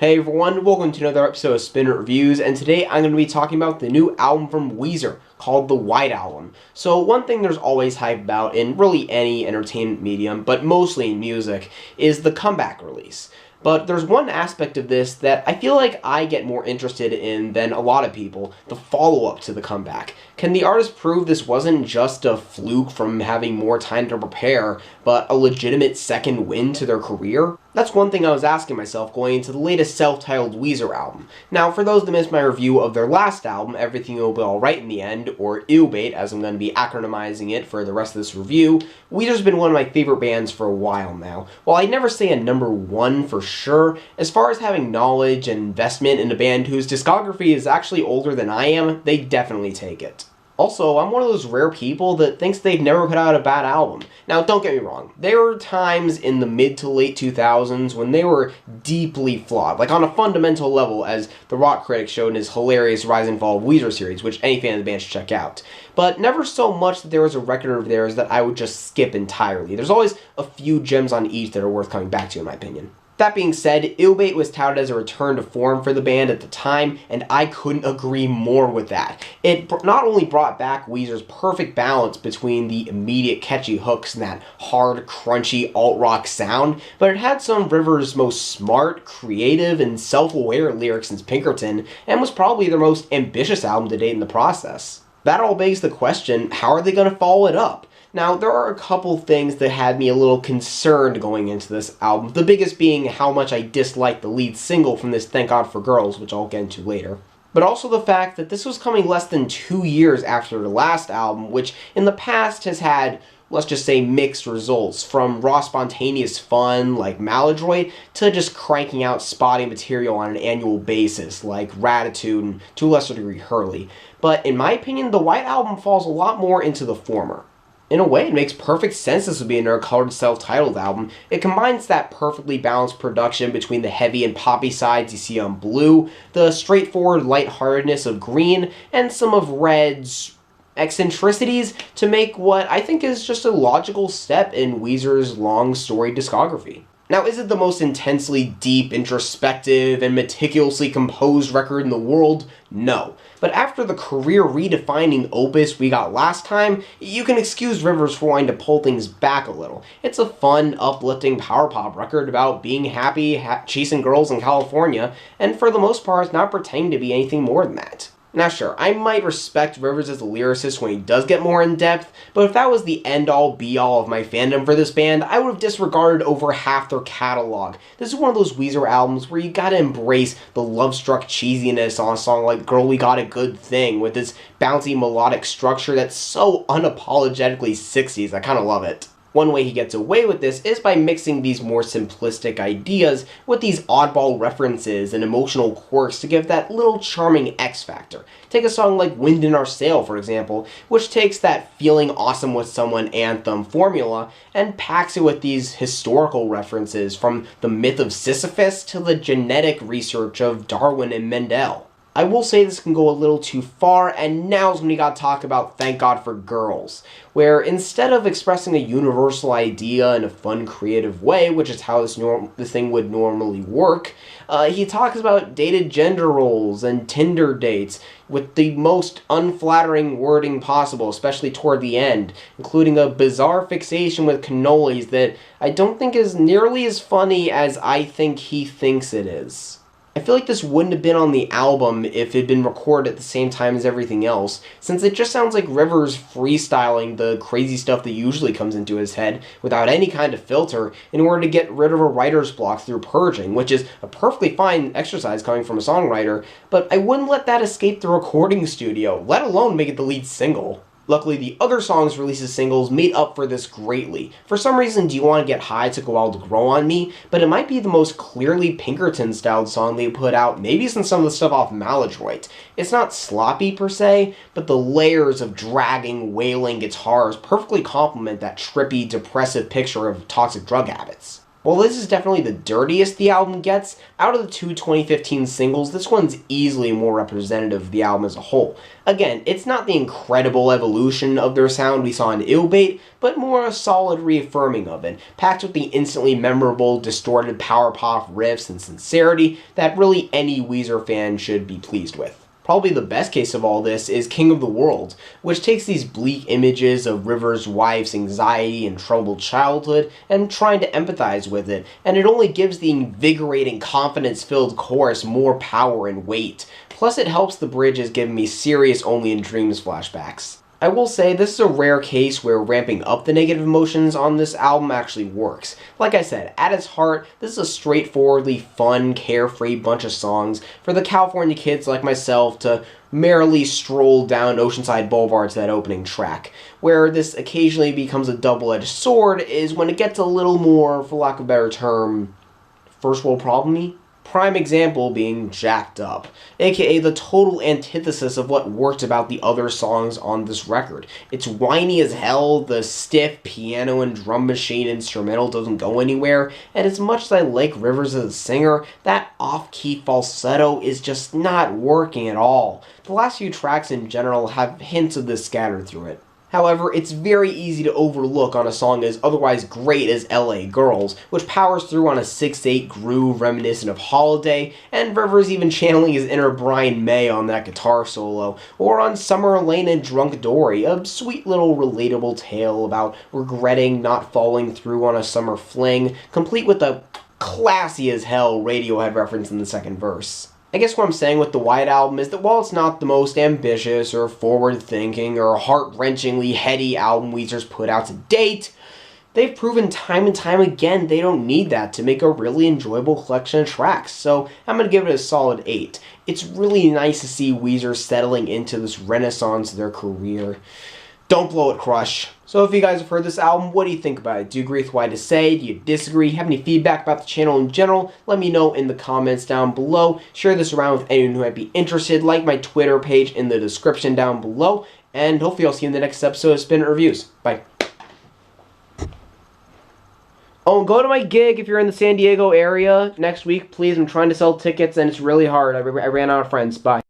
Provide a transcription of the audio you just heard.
Hey everyone, welcome to another episode of Spin Reviews, and today I'm going to be talking about the new album from Weezer called The White Album. So one thing there's always hype about in really any entertainment medium, but mostly in music, is the comeback release. But there's one aspect of this that I feel like I get more interested in than a lot of people, the follow-up to the comeback. Can the artist prove this wasn't just a fluke from having more time to prepare, but a legitimate second win to their career? That's one thing I was asking myself going into the latest self-titled Weezer album. Now, for those that missed my review of their last album, Everything Will Be Alright in the End, or EWBAIT, as I'm going to be acronymizing it for the rest of this review, Weezer's been one of my favorite bands for a while now. While I'd never say a number one for sure, as far as having knowledge and investment in a band whose discography is actually older than I am, they definitely take it. Also, I'm one of those rare people that thinks they've never put out a bad album. Now, don't get me wrong, there were times in the mid to late 2000s when they were deeply flawed, like on a fundamental level, as the rock critic showed in his hilarious Rise and Fall of Weezer series, which any fan of the band should check out. But never so much that there was a record of theirs that I would just skip entirely. There's always a few gems on each that are worth coming back to, in my opinion. That being said, EWBAIT was touted as a return to form for the band at the time, and I couldn't agree more with that. It not only brought back Weezer's perfect balance between the immediate catchy hooks and that hard, crunchy alt-rock sound, but it had some of Rivers' most smart, creative, and self-aware lyrics since Pinkerton, and was probably their most ambitious album to date in the process. That all begs the question, how are they going to follow it up? Now, there are a couple things that had me a little concerned going into this album, the biggest being how much I disliked the lead single from this Thank God for Girlz, which I'll get into later. But also the fact that this was coming less than 2 years after the last album, which in the past has had, let's just say, mixed results, from raw spontaneous fun like Maladroit to just cranking out spotty material on an annual basis like Ratitude and to a lesser degree Hurley. But in my opinion, the White Album falls a lot more into the former. In a way, it makes perfect sense this would be another colored self-titled album. It combines that perfectly balanced production between the heavy and poppy sides you see on Blue, the straightforward lightheartedness of Green, and some of Red's eccentricities to make what I think is just a logical step in Weezer's long storied discography. Now, is it the most intensely deep, introspective, and meticulously composed record in the world? No. But after the career-redefining opus we got last time, you can excuse Rivers for wanting to pull things back a little. It's a fun, uplifting power pop record about being happy, chasing girls in California, and for the most part, not pretending to be anything more than that. Now sure, I might respect Rivers as a lyricist when he does get more in-depth, but if that was the end-all be-all of my fandom for this band, I would have disregarded over half their catalog. This is one of those Weezer albums where you gotta embrace the love-struck cheesiness on a song like Girl We Got a Good Thing, with its bouncy melodic structure that's so unapologetically 60s, I kinda love it. One way he gets away with this is by mixing these more simplistic ideas with these oddball references and emotional quirks to give that little charming X factor. Take a song like Wind in Our Sail, for example, which takes that feeling awesome with someone anthem formula and packs it with these historical references from the myth of Sisyphus to the genetic research of Darwin and Mendel. I will say this can go a little too far, and now's when we gotta talk about Thank God for Girlz, where instead of expressing a universal idea in a fun, creative way, which is how this thing would normally work, he talks about dated gender roles and Tinder dates with the most unflattering wording possible, especially toward the end, including a bizarre fixation with cannolis that I don't think is nearly as funny as I think he thinks it is. I feel like this wouldn't have been on the album if it had been recorded at the same time as everything else, since it just sounds like Rivers freestyling the crazy stuff that usually comes into his head without any kind of filter in order to get rid of a writer's block through purging, which is a perfectly fine exercise coming from a songwriter, but I wouldn't let that escape the recording studio, let alone make it the lead single. Luckily, the other songs released as singles made up for this greatly. For some reason, Do You Want to Get High took a while to grow on me, but it might be the most clearly Pinkerton-styled song they put out, maybe since some of the stuff off Maladroit. It's not sloppy per se, but the layers of dragging, wailing guitars perfectly complement that trippy, depressive picture of toxic drug habits. While this is definitely the dirtiest the album gets, out of the two 2015 singles, this one's easily more representative of the album as a whole. Again, it's not the incredible evolution of their sound we saw in Illbait, but more a solid reaffirming of it, packed with the instantly memorable, distorted power pop riffs and sincerity that really any Weezer fan should be pleased with. Probably the best case of all this is King of the World, which takes these bleak images of River's wife's anxiety and troubled childhood and trying to empathize with it, and it only gives the invigorating, confidence-filled chorus more power and weight. Plus it helps the bridges give me serious Only in Dreams flashbacks. I will say this is a rare case where ramping up the negative emotions on this album actually works. Like I said, at its heart, this is a straightforwardly fun, carefree bunch of songs for the California kids like myself to merrily stroll down Oceanside Boulevard to that opening track. Where this occasionally becomes a double-edged sword is when it gets a little more, for lack of a better term, first world problem-y. Prime example being Jacked Up, aka the total antithesis of what worked about the other songs on this record. It's whiny as hell, the stiff piano and drum machine instrumental doesn't go anywhere, and as much as I like Rivers as a singer, that off-key falsetto is just not working at all. The last few tracks in general have hints of this scattered through it. However, it's very easy to overlook on a song as otherwise great as LA Girlz, which powers through on a 6/8 groove reminiscent of Holiday, and Rivers even channeling his inner Brian May on that guitar solo, or on Summer Lane and Drunk Dory, a sweet little relatable tale about regretting not following through on a summer fling, complete with a classy as hell Radiohead reference in the second verse. I guess what I'm saying with the White Album is that while it's not the most ambitious or forward-thinking or heart-wrenchingly heady album Weezer's put out to date, they've proven time and time again they don't need that to make a really enjoyable collection of tracks, so I'm going to give it a solid 8. It's really nice to see Weezer settling into this renaissance of their career. Don't blow it, Crush. So if you guys have heard this album, what do you think about it? Do you agree with what I had to say? Do you disagree? Have any feedback about the channel in general? Let me know in the comments down below. Share this around with anyone who might be interested. Like my Twitter page in the description down below. And hopefully I'll see you in the next episode of Spin It Reviews. Bye. Oh, and go to my gig if you're in the San Diego area next week, please. I'm trying to sell tickets and it's really hard. I ran out of friends. Bye.